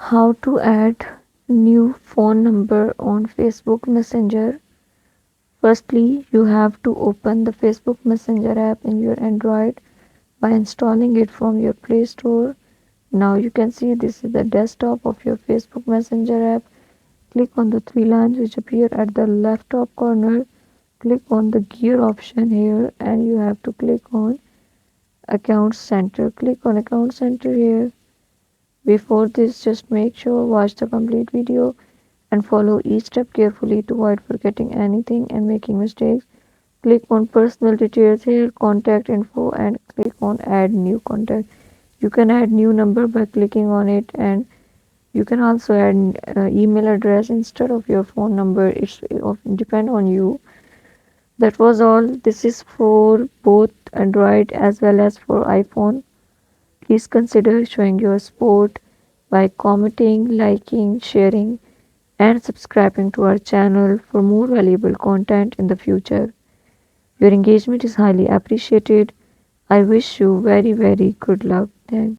How to add new phone number on Facebook Messenger. Firstly, you have to open the Facebook Messenger app in your Android by installing it from your Play Store. Now you can see this is the desktop of your Facebook Messenger app. Click on the three lines which appear at the left top corner. Click on the gear option here and you have to click on Account Center. Click on Account Center here. Before this, just make sure watch the complete video and follow each step carefully to avoid forgetting anything and making mistakes. Click on personal details here, contact info, and click on add new contact. You can add new number by clicking on it, and you can also add email address instead of your phone number. It's depend on you. That was all. This is for both Android as well as for iPhone. Please consider showing your support by commenting, liking, sharing, and subscribing to our channel for more valuable content in the future. Your engagement is highly appreciated. I wish you very, very good luck. Thanks.